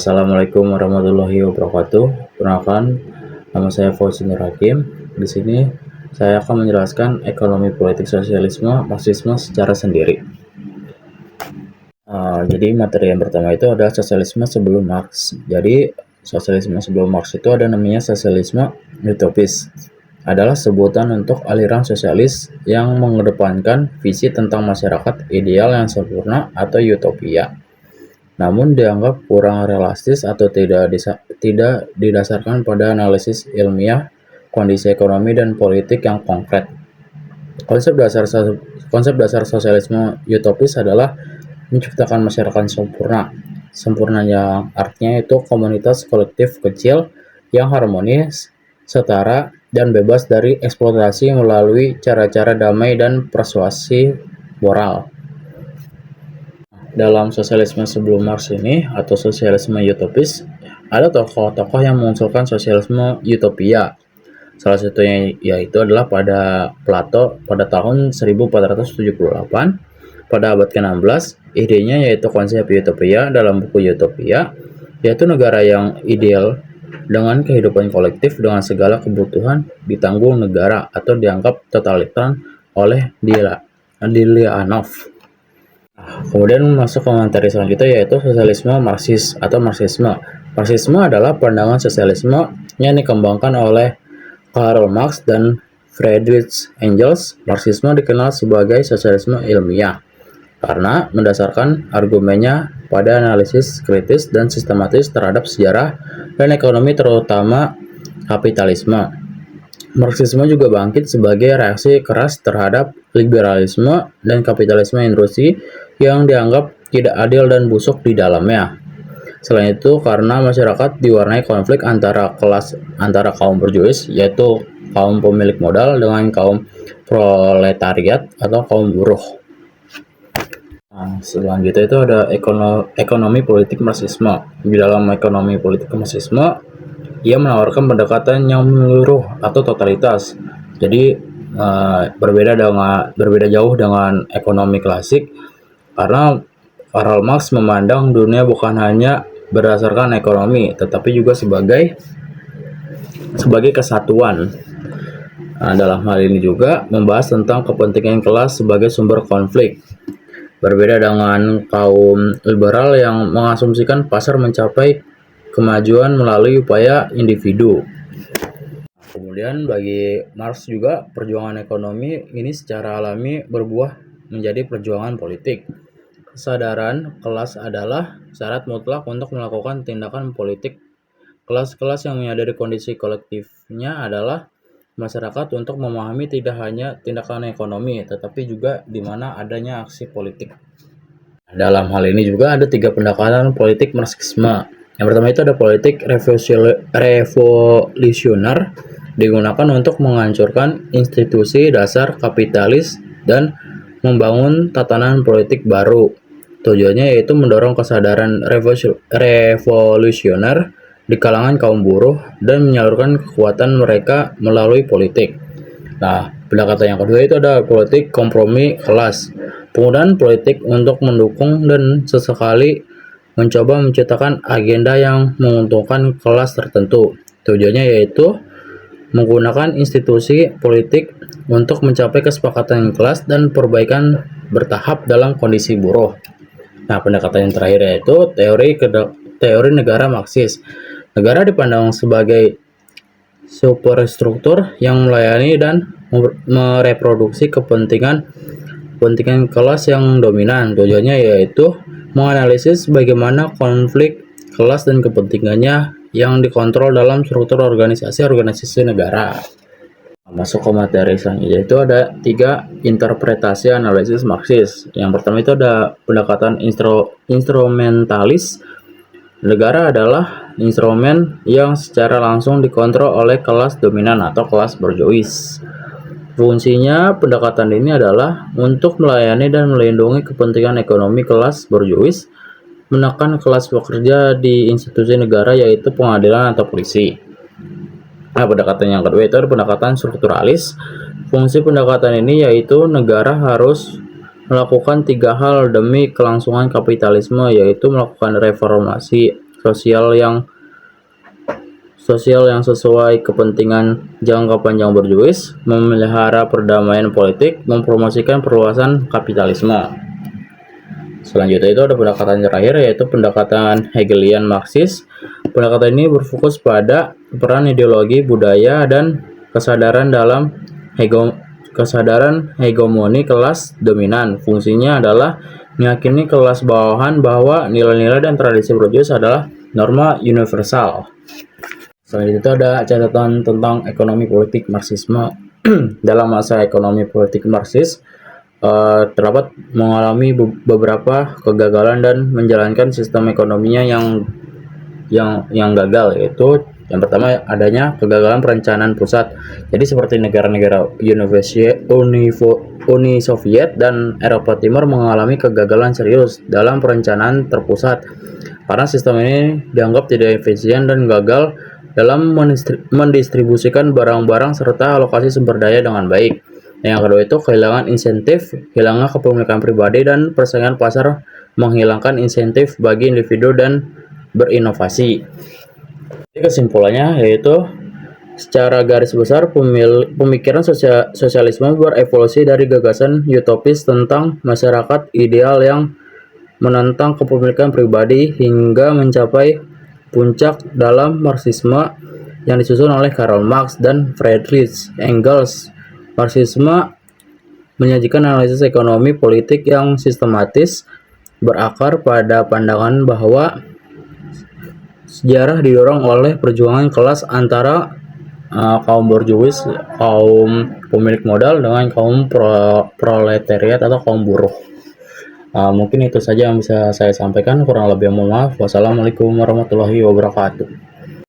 Assalamualaikum warahmatullahi wabarakatuh. Perkenalkan, nama saya Fauzi Nur Hakim. Di sini saya akan menjelaskan ekonomi politik sosialisme Marxisme secara sendiri. Jadi materi yang pertama itu adalah sosialisme sebelum Marx. Jadi sosialisme sebelum Marx itu ada namanya sosialisme utopis. Adalah sebutan untuk aliran sosialis yang mengedepankan visi tentang masyarakat ideal yang sempurna atau utopia, namun dianggap kurang realistis atau tidak didasarkan pada analisis ilmiah kondisi ekonomi dan politik yang konkret. Konsep dasar sosialisme utopis adalah menciptakan masyarakat sempurna. Sempurnanya artinya itu komunitas kolektif kecil yang harmonis, setara, dan bebas dari eksploitasi melalui cara-cara damai dan persuasi moral. Dalam sosialisme sebelum Marx ini atau sosialisme utopis, ada tokoh-tokoh yang mengusulkan sosialisme utopia. Salah satunya yaitu adalah pada Plato pada tahun 1478 pada abad ke-16. Idenya yaitu konsep utopia dalam buku Utopia, yaitu negara yang ideal dengan kehidupan kolektif dengan segala kebutuhan ditanggung negara atau dianggap totaliter oleh Dilianov. Kemudian masuk ke materi selanjutnya yaitu sosialisme Marxis atau Marxisme. Marxisme adalah pandangan sosialisme yang dikembangkan oleh Karl Marx dan Friedrich Engels. Marxisme dikenal sebagai sosialisme ilmiah karena mendasarkan argumennya pada analisis kritis dan sistematis terhadap sejarah dan ekonomi, terutama kapitalisme. Marxisme juga bangkit sebagai reaksi keras terhadap liberalisme dan kapitalisme industri yang dianggap tidak adil dan busuk di dalamnya. Selain itu, karena masyarakat diwarnai konflik antara kaum berjuis, yaitu kaum pemilik modal, dengan kaum proletariat atau kaum buruh. Selanjutnya itu ada ekonomi politik Marxisme. Di dalam ekonomi politik Marxisme, ia menawarkan pendekatan yang menyeluruh atau totalitas. Jadi berbeda jauh dengan ekonomi klasik, karena Karl Marx memandang dunia bukan hanya berdasarkan ekonomi, tetapi juga sebagai kesatuan. Dalam hal ini juga membahas tentang kepentingan kelas sebagai sumber konflik. Berbeda dengan kaum liberal yang mengasumsikan pasar mencapai kemajuan melalui upaya individu. Kemudian bagi Marx juga perjuangan ekonomi ini secara alami berbuah menjadi perjuangan politik. Kesadaran kelas adalah syarat mutlak untuk melakukan tindakan politik. Kelas-kelas yang menyadari kondisi kolektifnya adalah masyarakat untuk memahami tidak hanya tindakan ekonomi, tetapi juga di mana adanya aksi politik. Dalam hal ini juga ada 3 pendekatan politik Marxisme. Yang pertama itu ada politik revolusioner, digunakan untuk menghancurkan institusi dasar kapitalis dan membangun tatanan politik baru. Tujuannya yaitu mendorong kesadaran revolusioner di kalangan kaum buruh dan menyalurkan kekuatan mereka melalui politik. Pendekatan yang kedua itu ada politik kompromi kelas. Penggunaan politik untuk mendukung dan sesekali mencoba menciptakan agenda yang menguntungkan kelas tertentu. Tujuannya yaitu menggunakan institusi politik untuk mencapai kesepakatan kelas dan perbaikan bertahap dalam kondisi buruh. Pendekatan yang terakhir yaitu teori negara Marxis. Negara dipandang sebagai superstruktur yang melayani dan mereproduksi kepentingan kelas yang dominan. Tujuannya yaitu menganalisis bagaimana konflik kelas dan kepentingannya yang dikontrol dalam struktur organisasi negara. Masuk ke materi selanjutnya itu ada 3 interpretasi analisis Marxis. Yang pertama itu ada pendekatan instrumentalis. Negara adalah instrumen yang secara langsung dikontrol oleh kelas dominan atau kelas berjuis. Fungsinya pendekatan ini adalah untuk melayani dan melindungi kepentingan ekonomi kelas berjuis, menekan kelas pekerja di institusi negara yaitu pengadilan atau polisi. Pendekatan yang kedua itu ada pendekatan strukturalis. Fungsi pendekatan ini yaitu negara harus melakukan 3 hal demi kelangsungan kapitalisme, yaitu melakukan reformasi sosial yang sesuai kepentingan jangka panjang berjuis, memelihara perdamaian politik, mempromosikan perluasan kapitalisme. Selanjutnya itu ada pendekatan terakhir, yaitu pendekatan Hegelian Marxis. Pendekatan ini berfokus pada peran ideologi, budaya, dan kesadaran dalam hegemoni kelas dominan. Fungsinya adalah meyakini kelas bawahan bahwa nilai-nilai dan tradisi berjuis adalah norma universal. Selain itu ada catatan tentang ekonomi politik Marxisme. Dalam masa ekonomi politik Marxis, terdapat mengalami beberapa kegagalan dan menjalankan sistem ekonominya yang gagal, yaitu yang pertama adanya kegagalan perencanaan pusat. Jadi seperti negara-negara Uni Soviet dan Eropa Timur mengalami kegagalan serius dalam perencanaan terpusat karena sistem ini dianggap tidak efisien dan gagal dalam mendistribusikan barang-barang serta alokasi sumber daya dengan baik. Yang kedua itu kehilangan insentif, hilangnya kepemilikan pribadi, dan persaingan pasar menghilangkan insentif bagi individu dan berinovasi. Jadi kesimpulannya yaitu secara garis besar pemikiran sosialisme berevolusi dari gagasan utopis tentang masyarakat ideal yang menentang kepemilikan pribadi hingga mencapai puncak dalam Marxisme yang disusun oleh Karl Marx dan Friedrich Engels. Marxisme menyajikan analisis ekonomi politik yang sistematis, berakar pada pandangan bahwa sejarah didorong oleh perjuangan kelas antara kaum borjuis, kaum pemilik modal, dengan kaum proletariat atau kaum buruh. Mungkin itu saja yang bisa saya sampaikan, kurang lebih mohon maaf. Wassalamualaikum warahmatullahi wabarakatuh.